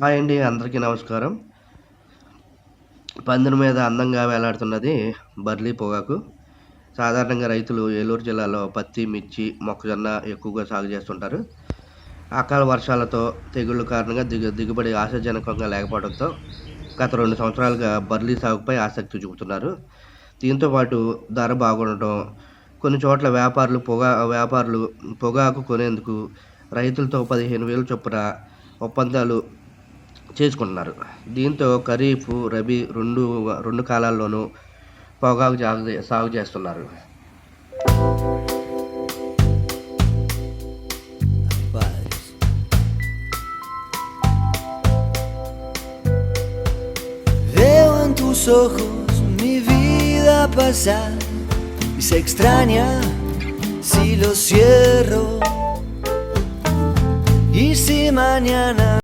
Hi అండి. అందరికీ నమస్కారం. పందిరి మీద అందంగా వేలాడుతున్నది బర్లీ పొగాకు. సాధారణంగా రైతులు ఏలూరు జిల్లాలో పత్తి, మిర్చి, మొక్కజొన్న ఎక్కువగా సాగు చేస్తుంటారు. అకాల వర్షాలతో, తెగుళ్ల కారణంగా దిగుబడి ఆశాజనకంగా లేకపోవడంతో గత 2 సంవత్సరాలుగా బర్లీ సాగుపై ఆసక్తి చూపుతున్నారు. దీంతో పాటు ధర బాగుండటం, కొన్ని చోట్ల వ్యాపారులు పొగాకు కొనేందుకు రైతులతో 15,000 చొప్పున ఒప్పందాలు చేసుకుంటున్నారు. దీంతో ఖరీఫ్, రబీ రెండు కాలాల్లోనూ పొగాకు సాగు చేస్తున్నారు. Veo en tus ojos mi vida pasar y se extraña si lo cierro y si mañana